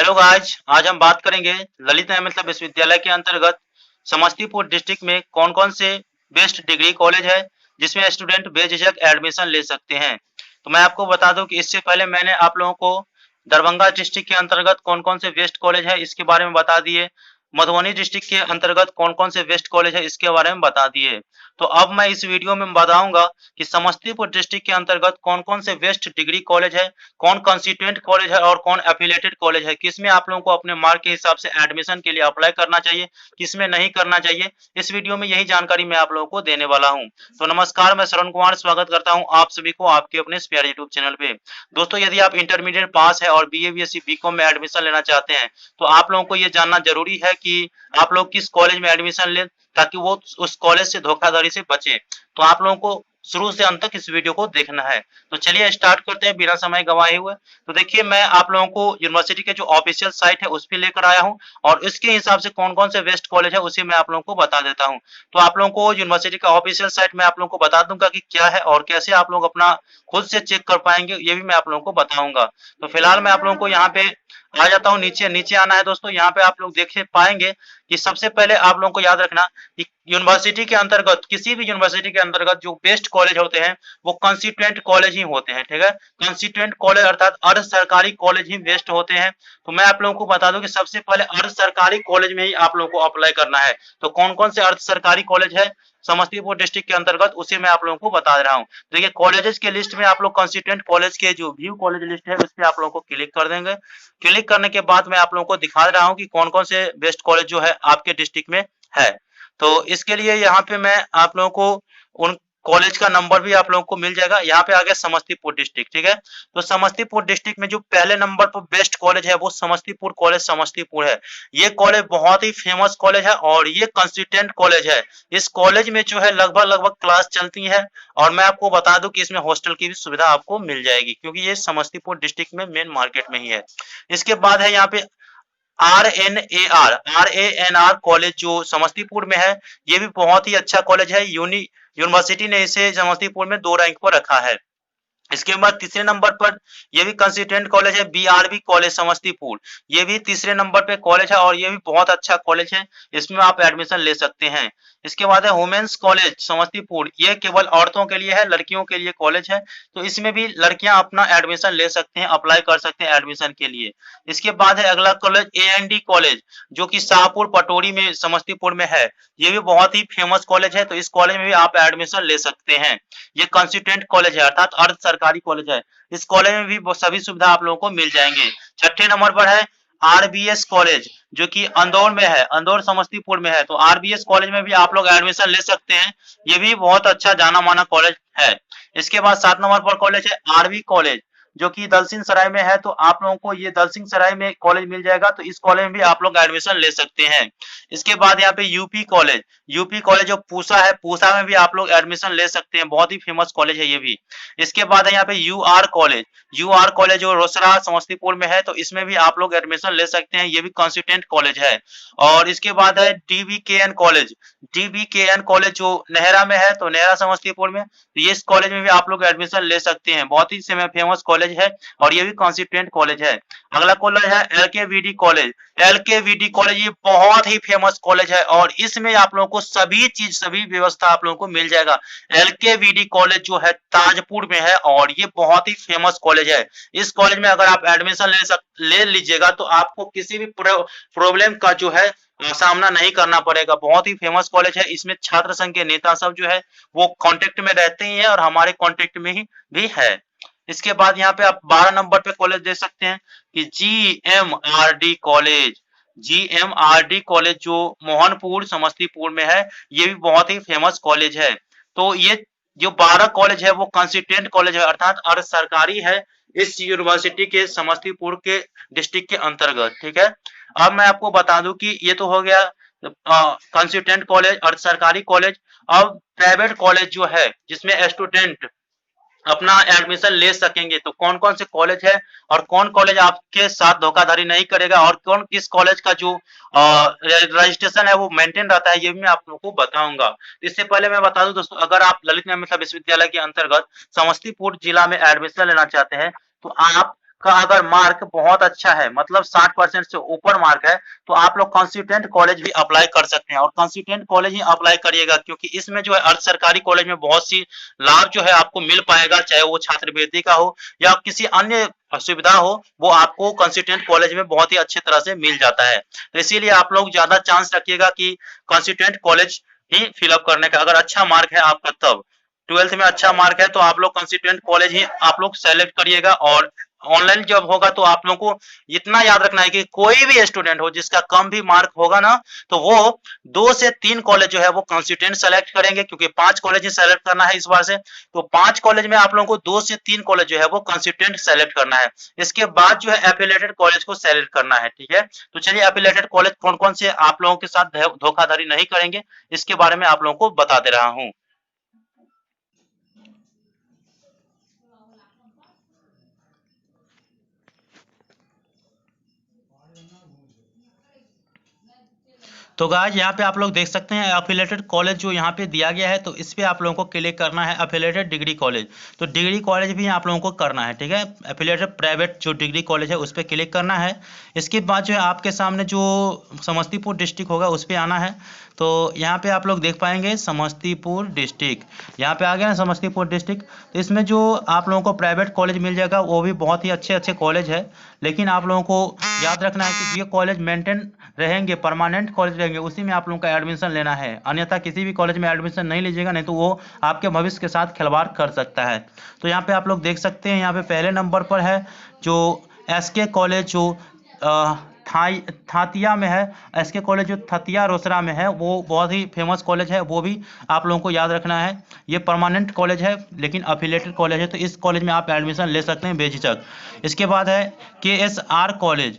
Hello guys, आज हम बात करेंगे ललित नारायण मिथिला विश्वविद्यालय के अंतर्गत समस्तीपुर डिस्ट्रिक्ट में कौन-कौन से बेस्ट डिग्री कॉलेज है जिसमें स्टूडेंट बेझिझक एडमिशन ले सकते हैं। तो मैं आपको बता दूं कि इससे पहले मैंने आप लोगों को दरभंगा डिस्ट्रिक्ट के अंतर्गत कौन-कौन से बेस्ट कॉलेज है इसके बारे में बता दिए। मधुबनी डिस्ट्रिक्ट के अंतर्गत कौन-कौन से बेस्ट कॉलेज है इसके बारे में बता दिए। तो अब मैं इस वीडियो में बताऊंगा कि समस्तीपुर डिस्ट्रिक्ट के अंतर्गत कौन-कौन से बेस्ट डिग्री कॉलेज है, कौन कंस्टिट्यूएंट कॉलेज है और कौन एफिलिएटेड कॉलेज है, किसमें आप लोगों को अपने मार्क के हिसाब से एडमिशन के लिए अप्लाई करना चाहिए, किसमें नहीं करना चाहिए। इस वीडियो में यही जानकारी मैं आप लोगों को देने वाला हूं। तो नमस्कार, मैं श्रवण कुमार स्वागत करता हूं आप सभी को आपके अपने इस प्यारे यूट्यूब चैनल पे। दोस्तों, यदि आप इंटरमीडिएट पास है और बीए, बीएससी, बीकॉम में एडमिशन लेना चाहते हैं तो आप लोगों को ये जानना जरूरी है कि आप लोग किस कॉलेज में एडमिशन लें ताकि वो उस कॉलेज से धोखाधड़ी से बचे। तो आप लोगों को शुरू से अंत तक इस वीडियो को देखना है। तो चलिए स्टार्ट करते हैं बिना समय गंवाए हुए। तो देखिए, मैं आप लोगों को यूनिवर्सिटी के जो ऑफिशियल साइट है उस पे लेकर आया हूं और इसके हिसाब से कौन-कौन से बेस्ट कॉलेज है उसे मैं आप लोगों को बता देता हूं। तो आप लोगों को यूनिवर्सिटी का ऑफिशियल साइट मैं आप लोगों को बता दूंगा कि क्या है और कैसे आप लोग अपना खुद से चेक कर पाएंगे, ये भी मैं आप लोगों को बताऊंगा। तो फिलहाल मैं आप लोगों को यहाँ पे आ जाता हूँ। नीचे नीचे आना है दोस्तों। यहाँ पे आप लोग देख पाएंगे कि सबसे पहले आप लोगों को याद रखना कि यूनिवर्सिटी के अंतर्गत, किसी भी यूनिवर्सिटी के अंतर्गत जो बेस्ट कॉलेज होते हैं वो कंस्टिट्यूएंट कॉलेज ही होते हैं। ठीक है, कंस्टिट्यूएंट कॉलेज अर्थात अर्ध सरकारी कॉलेज ही बेस्ट होते हैं। तो मैं आप लोगों को बता दूं कि सबसे पहले अर्ध सरकारी कॉलेज में ही आप लोगों को अप्लाई करना है। तो कौन कौन से अर्ध सरकारी कॉलेज है समस्तीपुर डिस्ट्रिक्ट के अंतर्गत उसे मैं आप लोगों को बता रहा हूँ। देखिए, कॉलेजेस के लिस्ट में आप लोग कंस्टिट्यूएंट कॉलेज के जो व्यू कॉलेज लिस्ट है उस पर आप लोगों को क्लिक कर देंगे। क्लिक करने के बाद मैं आप लोगों को दिखा रहा हूँ कि कौन कौन से बेस्ट कॉलेज जो है आपके डिस्ट्रिक्ट में है। तो इसके लिए यहाँ पे मैं आप लोगों को उन कॉलेज का नंबर भी आप लोगों को मिल जाएगा। यहाँ पे आ गया समस्तीपुर डिस्ट्रिक्ट। ठीक है, तो समस्तीपुर डिस्ट्रिक्ट में जो पहले नंबर पर बेस्ट कॉलेज है वो समस्तीपुर कॉलेज समस्तीपुर है। ये कॉलेज बहुत ही फेमस कॉलेज है और ये कंस्टिट्यूएंट कॉलेज है। इस कॉलेज में जो है लगभग क्लास चलती है और मैं आपको बता दूं कि इसमें हॉस्टल की भी सुविधा आपको मिल जाएगी क्योंकि ये समस्तीपुर डिस्ट्रिक्ट में मेन मार्केट में ही है। इसके बाद है यहाँ पे RNAR कॉलेज जो समस्तीपुर में है। ये भी बहुत ही अच्छा कॉलेज है। यूनिवर्सिटी ने इसे समस्तीपुर में 2 रैंक पर रखा है। इसके बाद तीसरे नंबर पर ये भी कंस्टिट्यूएंट कॉलेज है, BRB कॉलेज समस्तीपुर। ये भी तीसरे नंबर पे कॉलेज है और ये भी बहुत अच्छा कॉलेज है, इसमें आप एडमिशन ले सकते हैं। इसके बाद है वुमेन्स कॉलेज समस्तीपुर। ये केवल औरतों के लिए है, लड़कियों के लिए कॉलेज है। तो इसमें भी लड़कियां अपना एडमिशन ले सकते हैं, अप्लाई कर सकते हैं एडमिशन के लिए। इसके बाद है अगला कॉलेज AND कॉलेज जो कि शाहपुर पटोरी में समस्तीपुर में है। ये भी बहुत ही फेमस कॉलेज है। तो इस कॉलेज में भी आप एडमिशन ले सकते हैं। ये कंस्टिट्यूएंट कॉलेज है अर्थात अर्ध सरकारी कॉलेज है। इस कॉलेज में भी सभी सुविधा आप लोगों को मिल जाएंगे। छठे नंबर पर है RBS कॉलेज जो कि इंदौर में है, इंदौर समस्तीपुर में है। तो RBS कॉलेज में भी आप लोग एडमिशन ले सकते हैं। ये भी बहुत अच्छा जाना माना कॉलेज है। इसके बाद 7 नंबर पर कॉलेज है RV कॉलेज जो कि दलसिंह सराय में है। तो आप लोगों को ये दलसिंह सराय में कॉलेज मिल जाएगा। तो इस कॉलेज में भी आप लोग एडमिशन ले सकते हैं। इसके बाद यहाँ पे यूपी कॉलेज जो पूसा है, पूसा में भी आप लोग एडमिशन ले सकते हैं। बहुत ही फेमस कॉलेज है ये भी। इसके बाद है यहाँ पे UR कॉलेज जो रोसड़ा समस्तीपुर में है। तो इसमें भी आप लोग एडमिशन ले सकते हैं। ये भी कंस्टिट्यूएंट कॉलेज है। और इसके बाद है DBKN कॉलेज जो नेहरा में है। तो नेहरा समस्तीपुर में, तो ये इस कॉलेज में भी आप लोग एडमिशन ले सकते हैं। बहुत ही फेमस कॉलेज है और ये भी कंस्टिट्यूएंट कॉलेज है। अगला कॉलेज है LKVD कॉलेज। ये बहुत ही फेमस कॉलेज है और इसमें आप लोगों को सभी व्यवस्था आप लोगों को मिल जाएगा। LKVD कॉलेज जो है ताजपुर में है और ये बहुत ही फेमस कॉलेज है। इस कॉलेज में अगर आप एडमिशन ले लीजिएगा तो आपको किसी भी प्रॉब्लम का जो है सामना नहीं करना पड़ेगा। बहुत ही फेमस कॉलेज है। इसमें छात्र संघ के नेता सब जो है वो कांटेक्ट में रहते ही हैं और हमारे कांटेक्ट में ही भी है। इसके बाद यहाँ पे आप 12 नंबर पे कॉलेज देख सकते हैं कि GMRD कॉलेज जो मोहनपुर समस्तीपुर में है। ये भी बहुत ही फेमस कॉलेज है। तो ये जो 12 कॉलेज है वो कंस्टिट्यूएंट कॉलेज है अर्थात अर्ध सरकारी है इस यूनिवर्सिटी के समस्तीपुर के डिस्ट्रिक्ट के अंतर्गत। ठीक है, अब मैं आपको बता दूं कि ये तो हो गया कंस्टिट्यूएंट कॉलेज, अर्ध सरकारी कॉलेज। अब प्राइवेट कॉलेज जो है जिसमें स्टूडेंट अपना एडमिशन ले सकेंगे, तो कौन कौन से कॉलेज है और कौन कॉलेज आपके साथ धोखाधड़ी नहीं करेगा और कौन किस कॉलेज का जो रजिस्ट्रेशन है वो मेंटेन रहता है, ये भी मैं आप लोगों को बताऊंगा। इससे पहले मैं बता दूं दोस्तों, अगर आप ललित नारायण मिथिला विश्वविद्यालय के अंतर्गत समस्तीपुर जिला में एडमिशन लेना चाहते हैं तो आप का अगर मार्क बहुत अच्छा है, मतलब 60% से ऊपर मार्क है, तो आप लोग कंस्टिट्यूएंट कॉलेज भी अप्लाई कर सकते हैं और कंस्टिट्यूएंट कॉलेज ही अप्लाई करिएगा, क्योंकि इसमें जो है अर्ध सरकारी कॉलेज में बहुत सी लाभ जो है आपको मिल पाएगा, चाहे वो छात्रवृत्ति का हो या किसी अन्य सुविधा हो, वो आपको कंस्टिट्यूएंट कॉलेज में बहुत ही अच्छे तरह से मिल जाता है। तो इसीलिए आप लोग ज्यादा चांस रखिएगा कि कंस्टिट्यूएंट कॉलेज ही फिलअप करने का, अगर अच्छा मार्क है आपका तब। 12th में अच्छा मार्क है तो आप लोग कंस्टिट्यूएंट कॉलेज ही आप लोग सेलेक्ट करिएगा। और ऑनलाइन जब होगा तो आप लोगों को इतना याद रखना है कि कोई भी स्टूडेंट हो जिसका कम भी मार्क होगा ना, तो वो 2 से 3 कॉलेज जो है वो कंस्टिट्यूएंट सेलेक्ट करेंगे, क्योंकि 5 कॉलेज ही सेलेक्ट करना है इस बार से। तो 5 कॉलेज में आप लोगों को 2 से 3 कॉलेज जो है वो कंस्टिट्यूएंट सेलेक्ट करना है। इसके बाद जो है एफिलिएटेड कॉलेज को सेलेक्ट करना है, ठीक है। तो चलिए एफिलिएटेड कॉलेज कौन कौन से आप लोगों के साथ धोखाधड़ी नहीं करेंगे, इसके बारे में आप लोगों को बता दे रहा हूँ। तो गाइस यहाँ पे आप लोग देख सकते हैं एफिलिएटेड कॉलेज जो यहाँ पे दिया गया है, तो इस पे आप लोगों को क्लिक करना है एफिलिएटेड डिग्री कॉलेज। तो डिग्री कॉलेज भी आप लोगों को करना है, ठीक है। एफिलिएटेड प्राइवेट जो डिग्री कॉलेज है उस पर क्लिक करना है। इसके बाद जो है आपके सामने जो समस्तीपुर डिस्ट्रिक्ट होगा उस पर आना है। तो यहाँ पे आप लोग देख पाएंगे समस्तीपुर डिस्ट्रिक्ट, यहाँ पे आ गया ना समस्तीपुर डिस्ट्रिक्ट। तो इसमें जो आप लोगों को प्राइवेट कॉलेज मिल जाएगा वो भी बहुत ही अच्छे अच्छे कॉलेज है, लेकिन आप लोगों को याद रखना है कि ये कॉलेज मेंटेन रहेंगे, परमानेंट कॉलेज रहेंगे, उसी में आप लोगों का एडमिशन लेना है। अन्यथा किसी भी कॉलेज में एडमिशन नहीं लीजिएगा, नहीं तो वो आपके भविष्य के साथ खिलवाड़ कर सकता है। तो यहाँ पे आप लोग देख सकते हैं, यहाँ पे पहले नंबर पर है जो एसके कॉलेज जो थातिया में है। एसके कॉलेज जो थतिया रोसड़ा में है वो बहुत ही फेमस कॉलेज है, वो भी आप लोगों को याद रखना है। ये परमानेंट कॉलेज है लेकिन अफिलिएटेड कॉलेज है, तो इस कॉलेज में आप एडमिशन ले सकते हैं बेझिझक। इसके बाद है KSR कॉलेज।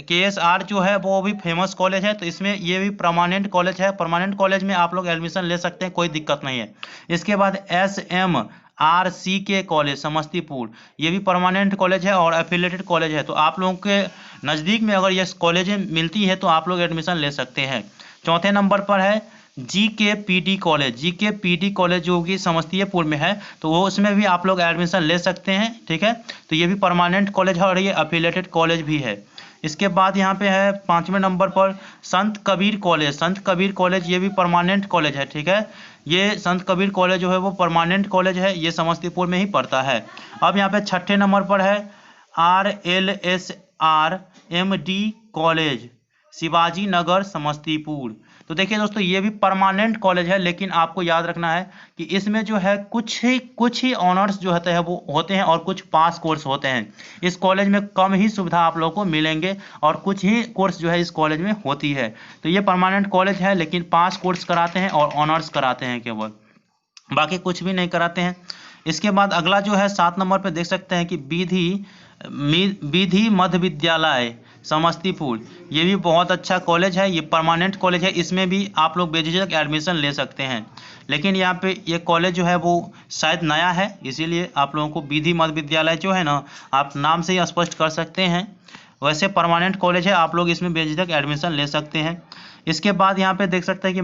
KSR जो है वो भी फेमस कॉलेज है, तो इसमें ये भी परमानेंट कॉलेज है। परमानेंट कॉलेज में आप लोग एडमिशन ले सकते हैं, कोई दिक्कत नहीं है। इसके बाद SMRCK कॉलेज समस्तीपुर, ये भी परमानेंट कॉलेज है और एफिलिएटेड कॉलेज है। तो आप लोगों के नज़दीक में अगर ये कॉलेज मिलती है तो आप लोग एडमिशन ले सकते हैं। चौथे नंबर पर है GKPD कॉलेज। GKPD कॉलेज जो कि समस्तीपुर में है, तो वो उसमें भी आप लोग एडमिशन ले सकते हैं, ठीक है। तो ये भी परमानेंट कॉलेज है और ये एफिलिएटेड कॉलेज भी है। इसके बाद यहाँ पे है 5वें नंबर पर संत कबीर कॉलेज। संत कबीर कॉलेज ये भी परमानेंट कॉलेज है, ठीक है। ये संत कबीर कॉलेज जो है वो परमानेंट कॉलेज है, ये समस्तीपुर में ही पड़ता है। अब यहाँ पे 6ठे नंबर पर है RLSRMD कॉलेज शिवाजी नगर समस्तीपुर। तो देखिए दोस्तों, ये भी परमानेंट कॉलेज है, लेकिन आपको याद रखना है कि इसमें जो है कुछ ही ऑनर्स जो होते हैं वो होते हैं और कुछ पास कोर्स होते हैं। इस कॉलेज में कम ही सुविधा आप लोगों को मिलेंगे और कुछ ही कोर्स जो है इस कॉलेज में होती है। तो ये परमानेंट कॉलेज है, लेकिन पास कोर्स कराते हैं और ऑनर्स कराते हैं केवल, बाकी कुछ भी नहीं कराते हैं। इसके बाद अगला जो है 7 नंबर पे देख सकते हैं कि विधि मध्य विद्यालय समस्तीपुर। ये भी बहुत अच्छा कॉलेज है, ये परमानेंट कॉलेज है, इसमें भी आप लोग बेझिझक एडमिशन ले सकते हैं। लेकिन यहाँ पे ये कॉलेज जो है वो शायद नया है, इसीलिए आप लोगों को विधि मध्य विद्यालय जो है ना, आप नाम से ही स्पष्ट कर सकते हैं। वैसे परमानेंट कॉलेज है, आप लोग इसमें बेझिझक एडमिशन ले सकते हैं। इसके बाद यहाँ पे देख सकते हैं कि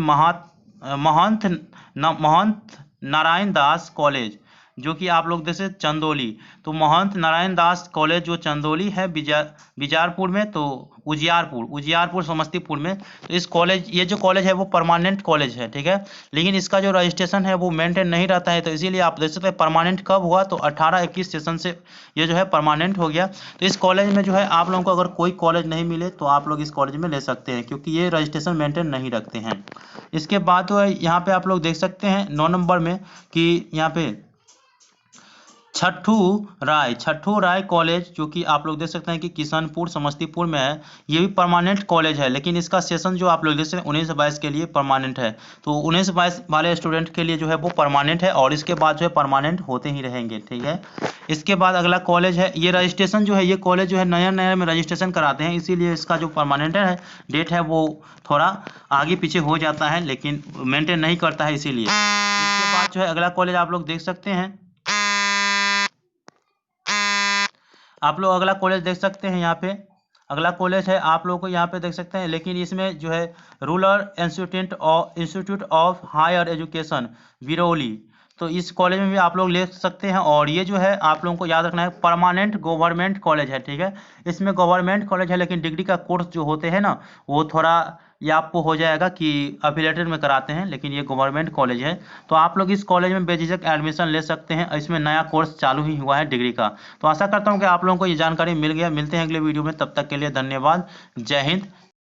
महंत नारायण दास कॉलेज, जो कि आप लोग जैसे चंदौली। तो महंत नारायण दास कॉलेज जो चंदौली है बिजारपुर में, तो उजियारपुर समस्तीपुर में। तो इस कॉलेज, ये जो कॉलेज है वो परमानेंट कॉलेज है, ठीक है। लेकिन इसका जो रजिस्ट्रेशन है वो मेंटेन नहीं रहता है, तो इसीलिए आप देख सकते हैं परमानेंट कब हुआ, तो 18-21 सेशन से ये जो है परमानेंट हो गया। तो इस कॉलेज में जो है आप लोगों को अगर कोई कॉलेज नहीं मिले तो आप लोग इस कॉलेज में ले सकते हैं, क्योंकि ये रजिस्ट्रेशन मेंटेन नहीं रखते हैं। इसके बाद जो है यहाँ पे आप लोग देख सकते हैं 9 नंबर में कि यहाँ पे छठू राय कॉलेज, जो कि आप लोग देख सकते हैं कि किशनपुर समस्तीपुर में है। ये भी परमानेंट कॉलेज है, लेकिन इसका सेशन जो आप लोग देख सकते हैं 19-22 के लिए परमानेंट है। तो 19-22 वाले स्टूडेंट के लिए जो है वो परमानेंट है, और इसके बाद जो है परमानेंट होते ही रहेंगे, ठीक है। इसके बाद अगला कॉलेज है, ये रजिस्ट्रेशन जो है, ये कॉलेज जो है नया में रजिस्ट्रेशन कराते हैं, इसीलिए इसका जो परमानेंट है डेट है वो थोड़ा आगे पीछे हो जाता है, लेकिन मेंटेन नहीं करता है इसीलिए। इसके बाद जो है अगला कॉलेज आप लोग देख सकते हैं, आप लोग अगला कॉलेज देख सकते हैं। यहाँ पे अगला कॉलेज है, आप लोगों को यहाँ पे देख सकते हैं, लेकिन इसमें जो है rural institute of higher education Birauli. तो इस कॉलेज में भी आप लोग ले सकते हैं। और ये जो है आप लोगों को याद रखना है, परमानेंट गवर्नमेंट कॉलेज है, ठीक है। इसमें गवर्नमेंट कॉलेज है, लेकिन डिग्री का कोर्स जो होते हैं ना, वो थोड़ा ये आपको हो जाएगा कि अफिलेटेड में कराते हैं, लेकिन ये गवर्नमेंट कॉलेज है। तो आप लोग इस कॉलेज में बेझिझक एडमिशन ले सकते हैं। इसमें नया कोर्स चालू ही हुआ है डिग्री का। तो आशा करता हूँ कि आप लोगों को ये जानकारी मिल गया। मिलते हैं अगले वीडियो में, तब तक के लिए धन्यवाद। जय हिंद,